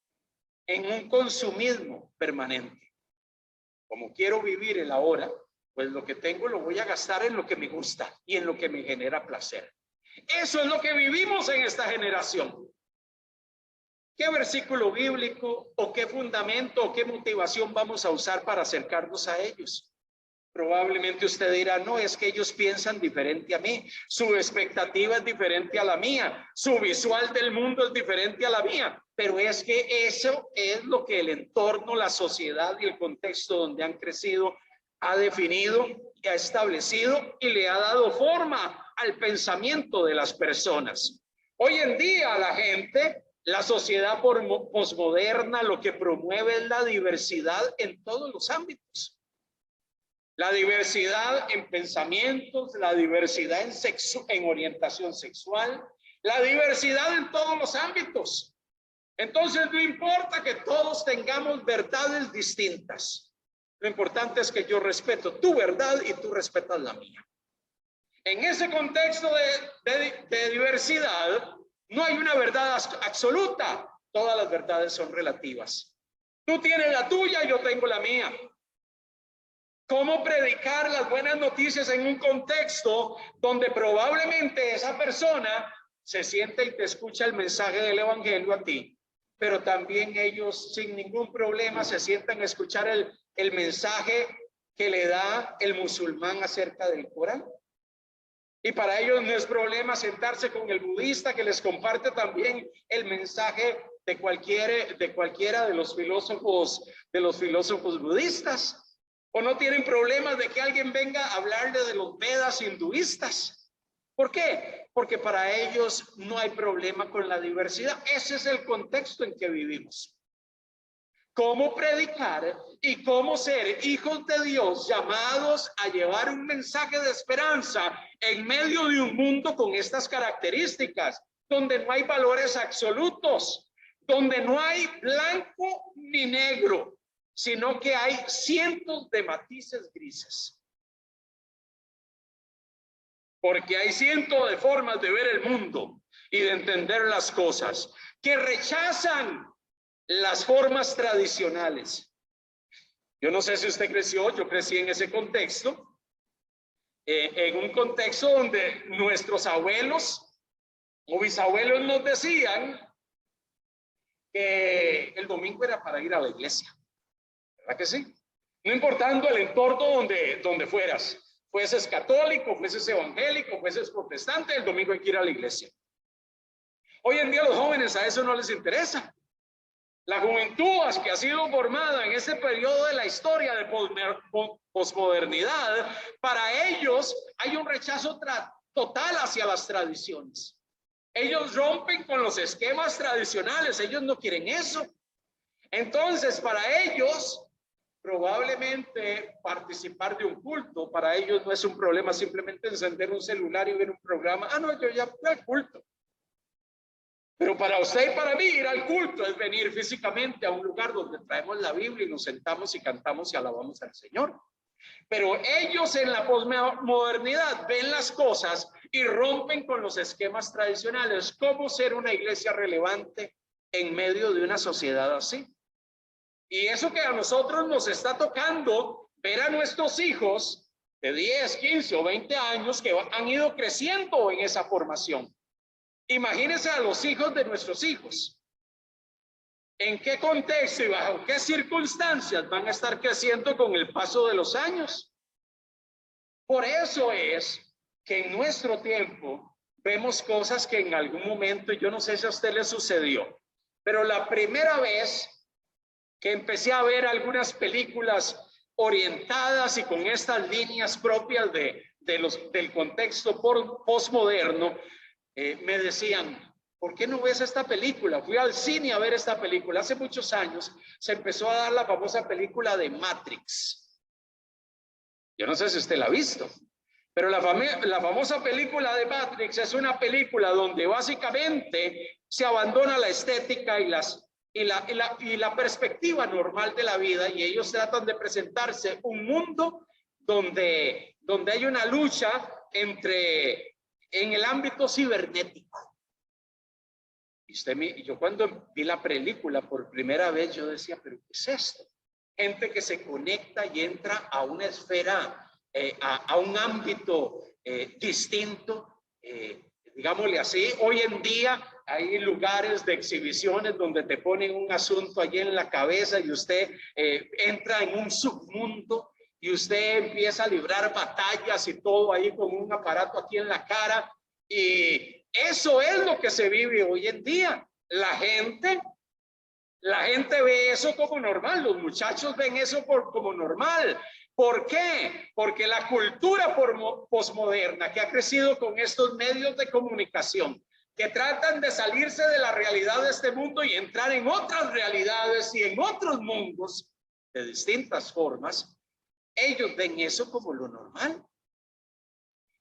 en un consumismo permanente. Como quiero vivir el ahora, pues lo que tengo lo voy a gastar en lo que me gusta y en lo que me genera placer. Eso es lo que vivimos en esta generación. ¿Qué versículo bíblico o qué fundamento o qué motivación vamos a usar para acercarnos a ellos? Probablemente usted dirá, no, es que ellos piensan diferente a mí, su expectativa es diferente a la mía, su visual del mundo es diferente a la mía, pero es que eso es lo que el entorno, la sociedad y el contexto donde han crecido ha definido, ha establecido y le ha dado forma al pensamiento de las personas. Hoy en día la gente, la sociedad posmoderna, lo que promueve es la diversidad en todos los ámbitos. La diversidad en pensamientos, la diversidad en orientación sexual, la diversidad en todos los ámbitos. Entonces no importa que todos tengamos verdades distintas. Lo importante es que yo respeto tu verdad y tú respetas la mía. En ese contexto de diversidad no hay una verdad absoluta. Todas las verdades son relativas. Tú tienes la tuya y yo tengo la mía. ¿Cómo predicar las buenas noticias en un contexto donde probablemente esa persona se siente y te escucha el mensaje del evangelio a ti, pero también ellos sin ningún problema se sientan a escuchar el mensaje que le da el musulmán acerca del Corán? Y para ellos no es problema sentarse con el budista que les comparte también el mensaje de cualquiera de los filósofos budistas. O no tienen problemas de que alguien venga a hablarle de los Vedas hinduistas. ¿Por qué? Porque para ellos no hay problema con la diversidad. Ese es el contexto en que vivimos. ¿Cómo predicar y cómo ser hijos de Dios llamados a llevar un mensaje de esperanza en medio de un mundo con estas características, donde no hay valores absolutos, donde no hay blanco ni negro, sino que hay cientos de matices grises? Porque hay cientos de formas de ver el mundo y de entender las cosas que rechazan las formas tradicionales. Yo no sé si usted creció, yo crecí en ese contexto, en un contexto donde nuestros abuelos o bisabuelos nos decían que el domingo era para ir a la iglesia. ¿Verdad que sí? No importando el entorno donde fueses católico, fueses evangélico, fueses protestante, el domingo hay que ir a la iglesia. Hoy en día los jóvenes a eso no les interesa. La juventud que ha sido formada en ese periodo de la historia de posmodernidad, para ellos hay un rechazo total hacia las tradiciones. Ellos rompen con los esquemas tradicionales, ellos no quieren eso. Entonces, para ellos, probablemente participar de un culto, para ellos no es un problema simplemente encender un celular y ver un programa. Ah, no, yo ya fui al culto. Pero para usted y para mí ir al culto es venir físicamente a un lugar donde traemos la Biblia y nos sentamos y cantamos y alabamos al Señor. Pero ellos en la posmodernidad ven las cosas y rompen con los esquemas tradicionales. ¿Cómo ser una iglesia relevante en medio de una sociedad así? Y eso que a nosotros nos está tocando ver a nuestros hijos de 10, 15 o 20 años que han ido creciendo en esa formación. Imagínense a los hijos de nuestros hijos. ¿En qué contexto y bajo qué circunstancias van a estar creciendo con el paso de los años? Por eso es que en nuestro tiempo vemos cosas que en algún momento, yo no sé si a usted le sucedió, pero la primera vez que empecé a ver algunas películas orientadas y con estas líneas propias del contexto postmoderno, me decían, ¿por qué no ves esta película? Fui al cine a ver esta película. Hace muchos años se empezó a dar la famosa película de Matrix. Yo no sé si usted la ha visto, pero la famosa película de Matrix es una película donde básicamente se abandona la estética y la perspectiva normal de la vida, y ellos tratan de presentarse un mundo donde hay una lucha en el ámbito cibernético. Y yo cuando vi la película por primera vez, yo decía, ¿pero qué es esto? Gente que se conecta y entra a una esfera, a un ámbito distinto, digámosle así. Hoy en día hay lugares de exhibiciones donde te ponen un asunto allí en la cabeza y usted entra en un submundo y usted empieza a librar batallas y todo ahí con un aparato aquí en la cara. Y eso es lo que se vive hoy en día. La gente ve eso como normal, los muchachos ven eso como normal. ¿Por qué? Porque la cultura posmoderna que ha crecido con estos medios de comunicación, que tratan de salirse de la realidad de este mundo y entrar en otras realidades y en otros mundos de distintas formas, ellos ven eso como lo normal.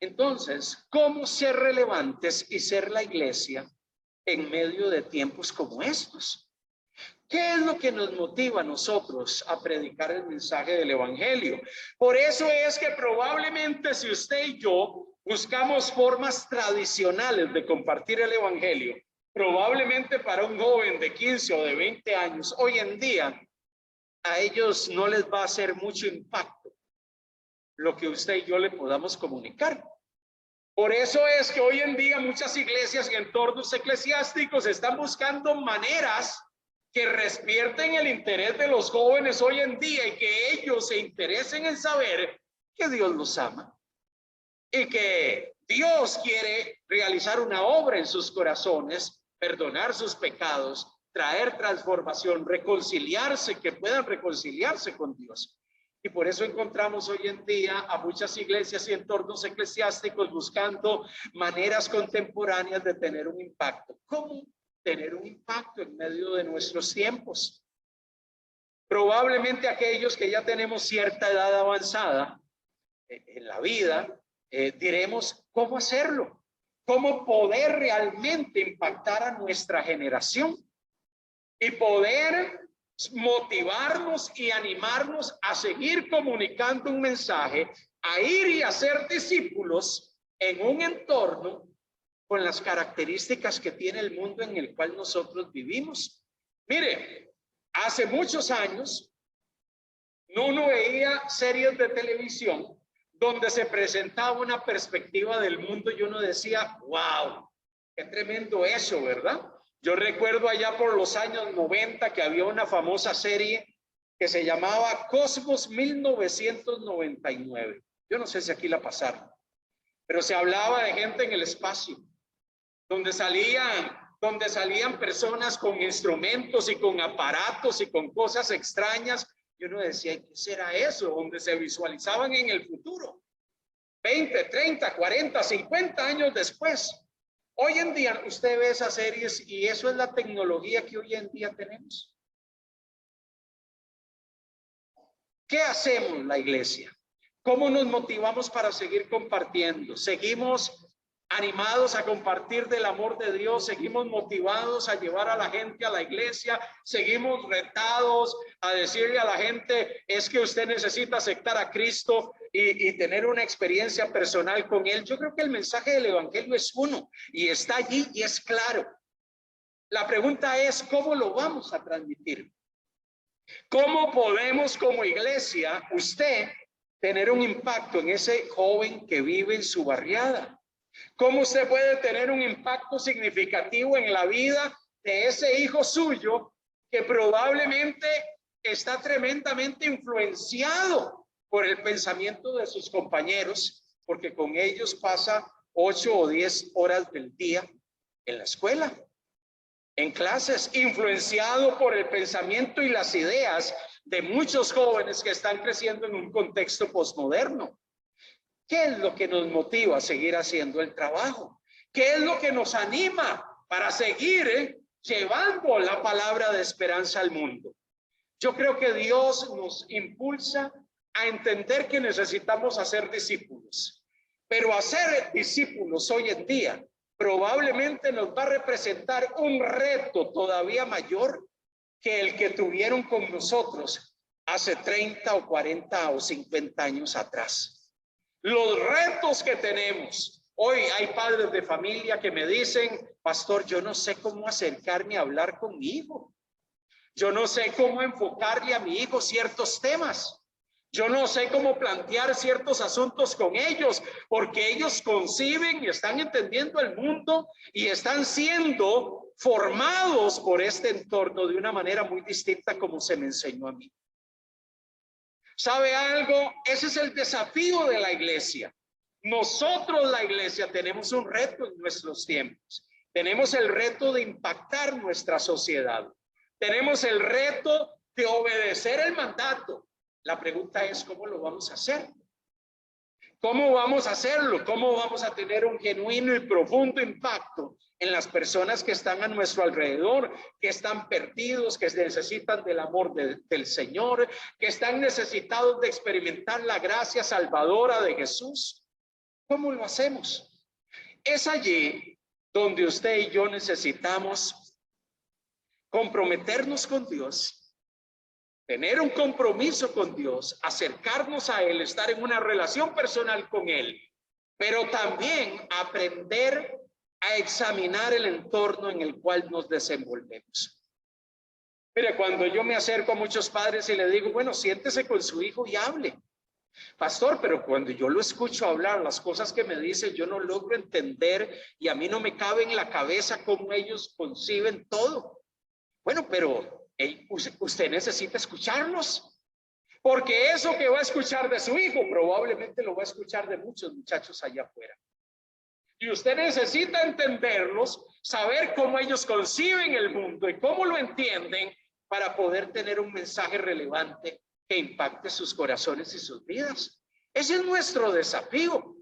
Entonces, ¿cómo ser relevantes y ser la iglesia en medio de tiempos como estos? ¿Qué es lo que nos motiva a nosotros a predicar el mensaje del evangelio? Por eso es que probablemente si usted y yo buscamos formas tradicionales de compartir el evangelio, probablemente para un joven de 15 o de 20 años, hoy en día, a ellos no les va a hacer mucho impacto lo que usted y yo le podamos comunicar. Por eso es que hoy en día muchas iglesias y entornos eclesiásticos están buscando maneras que despierten el interés de los jóvenes hoy en día y que ellos se interesen en saber que Dios los ama y que Dios quiere realizar una obra en sus corazones, perdonar sus pecados, traer transformación, reconciliarse, que puedan reconciliarse con Dios. Y por eso encontramos hoy en día a muchas iglesias y entornos eclesiásticos buscando maneras contemporáneas de tener un impacto. ¿Cómo tener un impacto en medio de nuestros tiempos? Probablemente aquellos que ya tenemos cierta edad avanzada en la vida, diremos cómo hacerlo, cómo poder realmente impactar a nuestra generación y poder motivarnos y animarnos a seguir comunicando un mensaje, a ir y a ser discípulos en un entorno con las características que tiene el mundo en el cual nosotros vivimos. Mire, hace muchos años uno veía series de televisión donde se presentaba una perspectiva del mundo y uno decía, wow, qué tremendo eso, ¿verdad? Yo recuerdo allá por los años 90 que había una famosa serie que se llamaba Cosmos 1999. Yo no sé si aquí la pasaron, pero se hablaba de gente en el espacio, donde salían personas con instrumentos y con aparatos y con cosas extrañas. Y uno decía, ¿qué será eso? Donde se visualizaban en el futuro, 20, 30, 40, 50 años después. Hoy en día usted ve esas series y eso es la tecnología que hoy en día tenemos. ¿Qué hacemos la iglesia? ¿Cómo nos motivamos para seguir compartiendo? ¿Seguimos animados a compartir del amor de Dios? ¿Seguimos motivados a llevar a la gente a la iglesia? ¿Seguimos retados a decirle a la gente, es que usted necesita aceptar a Cristo y tener una experiencia personal con Él? Yo creo que el mensaje del evangelio es uno y está allí y es claro. La pregunta es, ¿cómo lo vamos a transmitir? ¿Cómo podemos como iglesia, usted, tener un impacto en ese joven que vive en su barriada? ¿Cómo usted puede tener un impacto significativo en la vida de ese hijo suyo que probablemente está tremendamente influenciado por el pensamiento de sus compañeros, porque con ellos pasa 8 o 10 horas del día en la escuela, en clases, influenciado por el pensamiento y las ideas de muchos jóvenes que están creciendo en un contexto posmoderno? ¿Qué es lo que nos motiva a seguir haciendo el trabajo? ¿Qué es lo que nos anima para seguir llevando la palabra de esperanza al mundo? Yo creo que Dios nos impulsa a entender que necesitamos hacer discípulos, pero hacer discípulos hoy en día probablemente nos va a representar un reto todavía mayor que el que tuvieron con nosotros hace 30 o 40 o 50 años atrás. Los retos que tenemos. Hoy hay padres de familia que me dicen, pastor, yo no sé cómo acercarme a hablar con mi hijo. Yo no sé cómo enfocarle a mi hijo ciertos temas. Yo no sé cómo plantear ciertos asuntos con ellos, porque ellos conciben y están entendiendo el mundo y están siendo formados por este entorno de una manera muy distinta como se me enseñó a mí. ¿Sabe algo? Ese es el desafío de la iglesia. Nosotros, la iglesia, tenemos un reto en nuestros tiempos. Tenemos el reto de impactar nuestra sociedad. Tenemos el reto de obedecer el mandato. La pregunta es, ¿cómo lo vamos a hacer? ¿Cómo vamos a hacerlo? ¿Cómo vamos a tener un genuino y profundo impacto en las personas que están a nuestro alrededor, que están perdidos, que necesitan del amor del Señor, que están necesitados de experimentar la gracia salvadora de Jesús? ¿Cómo lo hacemos? Es allí donde usted y yo necesitamos comprometernos con Dios, tener un compromiso con Dios, acercarnos a Él, estar en una relación personal con Él, pero también aprender a examinar el entorno en el cual nos desenvolvemos. Mire, cuando yo me acerco a muchos padres y le digo, bueno, siéntese con su hijo y hable. Pastor, pero cuando yo lo escucho hablar, las cosas que me dice, yo no logro entender y a mí no me cabe en la cabeza cómo ellos conciben todo. Bueno, pero usted necesita escucharlos, porque eso que va a escuchar de su hijo probablemente lo va a escuchar de muchos muchachos allá afuera. Y usted necesita entenderlos, saber cómo ellos conciben el mundo y cómo lo entienden para poder tener un mensaje relevante que impacte sus corazones y sus vidas. Ese es nuestro desafío.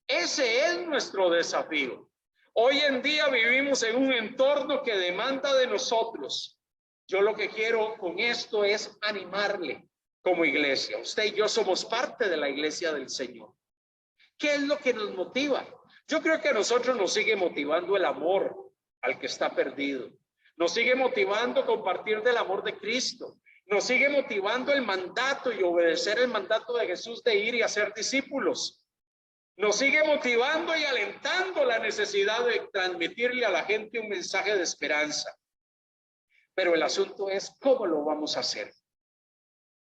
Ese es nuestro desafío. Hoy en día vivimos en un entorno que demanda de nosotros. Yo lo que quiero con esto es animarle como iglesia. Usted y yo somos parte de la iglesia del Señor. ¿Qué es lo que nos motiva? Yo creo que a nosotros nos sigue motivando el amor al que está perdido. Nos sigue motivando compartir del amor de Cristo. Nos sigue motivando el mandato y obedecer el mandato de Jesús de ir y hacer discípulos. Nos sigue motivando y alentando la necesidad de transmitirle a la gente un mensaje de esperanza. Pero el asunto es, ¿cómo lo vamos a hacer?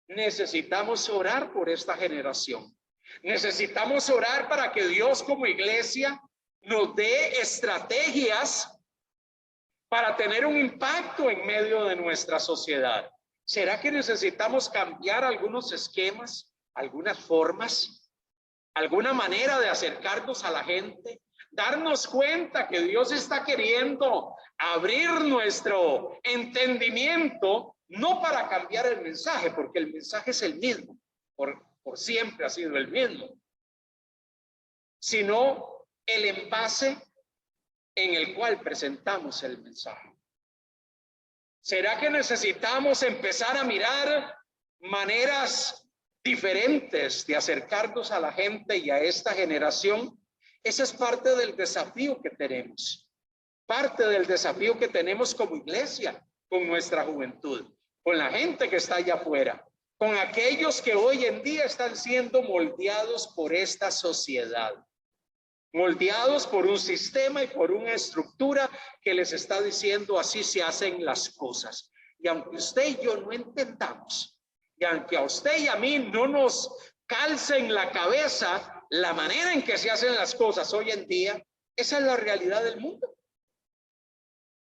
Necesitamos orar por esta generación. Necesitamos orar para que Dios como iglesia nos dé estrategias para tener un impacto en medio de nuestra sociedad. ¿Será que necesitamos cambiar algunos esquemas, algunas formas, alguna manera de acercarnos a la gente? Darnos cuenta que Dios está queriendo abrir nuestro entendimiento, no para cambiar el mensaje, porque el mensaje es el mismo, por siempre ha sido el mismo, sino el envase en el cual presentamos el mensaje. ¿Será que necesitamos empezar a mirar maneras diferentes de acercarnos a la gente y a esta generación? Ese es parte del desafío que tenemos, parte del desafío que tenemos como iglesia, con nuestra juventud, con la gente que está allá afuera, con aquellos que hoy en día están siendo moldeados por esta sociedad, moldeados por un sistema y por una estructura que les está diciendo así se hacen las cosas. Y aunque usted y yo no entendamos, y aunque a usted y a mí no nos calce en la cabeza la manera en que se hacen las cosas hoy en día, esa es la realidad del mundo.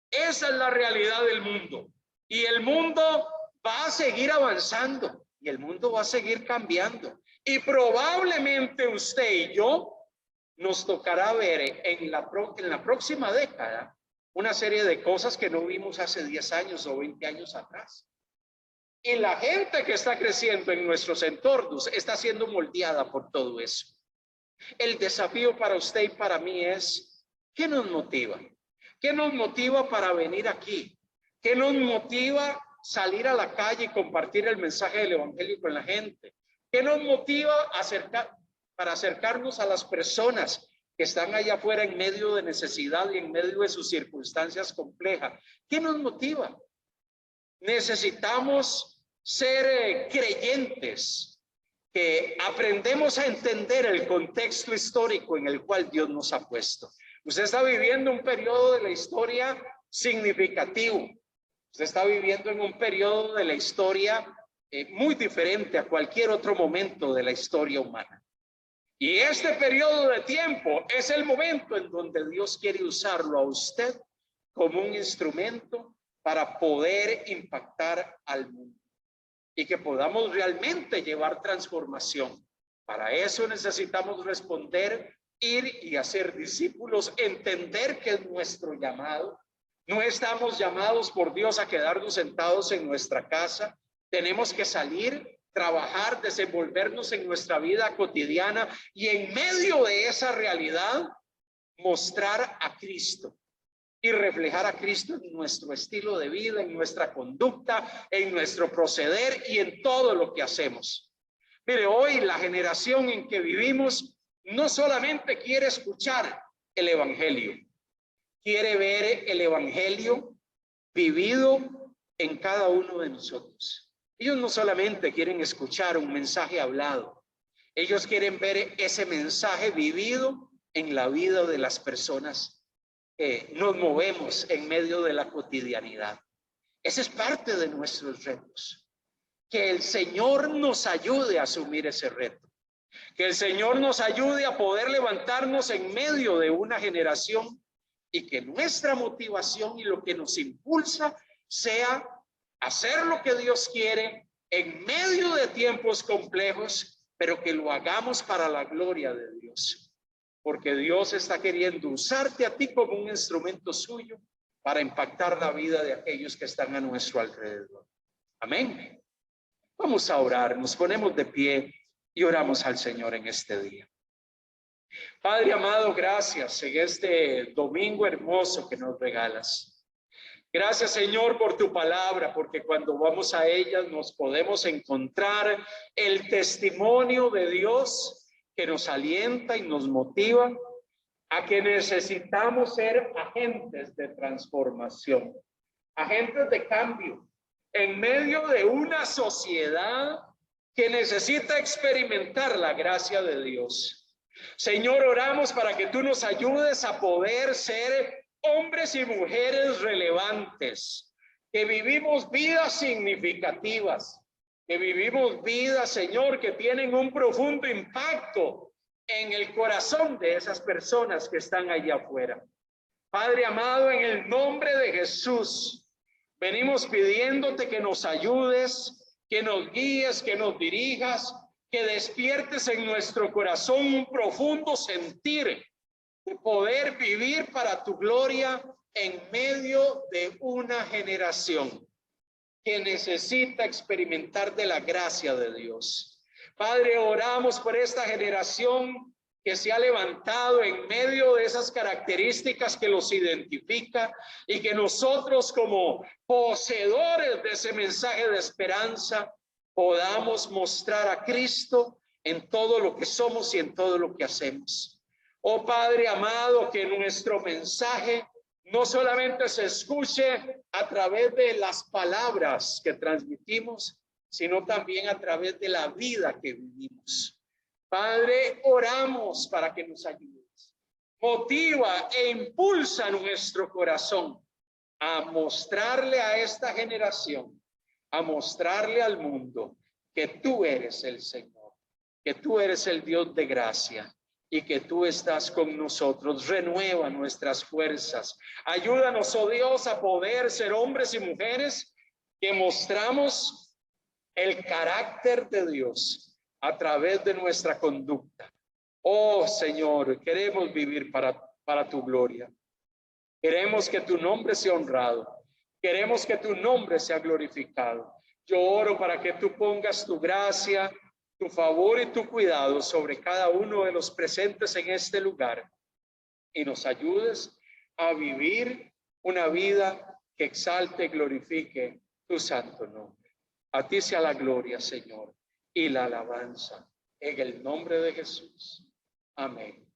Esa es la realidad del mundo. Y el mundo va a seguir avanzando y el mundo va a seguir cambiando. Y probablemente usted y yo nos tocará ver en la próxima década una serie de cosas que no vimos hace 10 años o 20 años atrás. Y la gente que está creciendo en nuestros entornos está siendo moldeada por todo eso. El desafío para usted y para mí es, ¿qué nos motiva? ¿Qué nos motiva para venir aquí? ¿Qué nos motiva salir a la calle y compartir el mensaje del evangelio con la gente? ¿Qué nos motiva para acercarnos a las personas que están allá afuera en medio de necesidad y en medio de sus circunstancias complejas? ¿Qué nos motiva? Necesitamos ser creyentes, que aprendemos a entender el contexto histórico en el cual Dios nos ha puesto. Usted está viviendo un periodo de la historia significativo. Usted está viviendo en un periodo de la historia muy diferente a cualquier otro momento de la historia humana. Y este periodo de tiempo es el momento en donde Dios quiere usarlo a usted como un instrumento para poder impactar al mundo y que podamos realmente llevar transformación. Para eso necesitamos responder, ir y hacer discípulos, entender que es nuestro llamado. No estamos llamados por Dios a quedarnos sentados en nuestra casa. Tenemos que salir, trabajar, desenvolvernos en nuestra vida cotidiana y en medio de esa realidad mostrar a Cristo y reflejar a Cristo en nuestro estilo de vida, en nuestra conducta, en nuestro proceder y en todo lo que hacemos. Mire, hoy la generación en que vivimos no solamente quiere escuchar el evangelio, quiere ver el evangelio vivido en cada uno de nosotros. Ellos no solamente quieren escuchar un mensaje hablado, ellos quieren ver ese mensaje vivido en la vida de las personas que nos movemos en medio de la cotidianidad. Ese es parte de nuestros retos. Que el Señor nos ayude a asumir ese reto. Que el Señor nos ayude a poder levantarnos en medio de una generación y que nuestra motivación y lo que nos impulsa sea hacer lo que Dios quiere en medio de tiempos complejos, pero que lo hagamos para la gloria de Dios. Porque Dios está queriendo usarte a ti como un instrumento suyo para impactar la vida de aquellos que están a nuestro alrededor. Amén. Vamos a orar, nos ponemos de pie y oramos al Señor en este día. Padre amado, gracias en este domingo hermoso que nos regalas. Gracias, Señor, por tu palabra, porque cuando vamos a ella nos podemos encontrar el testimonio de Dios que nos alienta y nos motiva a que necesitamos ser agentes de transformación, agentes de cambio, en medio de una sociedad que necesita experimentar la gracia de Dios. Señor, oramos para que tú nos ayudes a poder ser hombres y mujeres relevantes, que vivimos vidas significativas, que vivimos vidas, Señor, que tienen un profundo impacto en el corazón de esas personas que están allá afuera. Padre amado, en el nombre de Jesús, venimos pidiéndote que nos ayudes, que nos guíes, que nos dirijas, que despiertes en nuestro corazón un profundo sentir de poder vivir para tu gloria en medio de una generación que necesita experimentar de la gracia de Dios. Padre, oramos por esta generación que se ha levantado en medio de esas características que los identifica y que nosotros como poseedores de ese mensaje de esperanza podamos mostrar a Cristo en todo lo que somos y en todo lo que hacemos. Oh Padre amado, que nuestro mensaje no solamente se escuche a través de las palabras que transmitimos, sino también a través de la vida que vivimos. Padre, oramos para que nos ayudes. Motiva e impulsa nuestro corazón a mostrarle a esta generación, a mostrarle al mundo que tú eres el Señor, que tú eres el Dios de gracia y que tú estás con nosotros. Renueva nuestras fuerzas. Ayúdanos, oh Dios, a poder ser hombres y mujeres que mostramos el carácter de Dios a través de nuestra conducta. Oh Señor, queremos vivir para tu gloria. Queremos que tu nombre sea honrado. Queremos que tu nombre sea glorificado. Yo oro para que tú pongas tu gracia, tu favor y tu cuidado sobre cada uno de los presentes en este lugar y nos ayudes a vivir una vida que exalte y glorifique tu santo nombre. A ti sea la gloria, Señor, y la alabanza en el nombre de Jesús. Amén.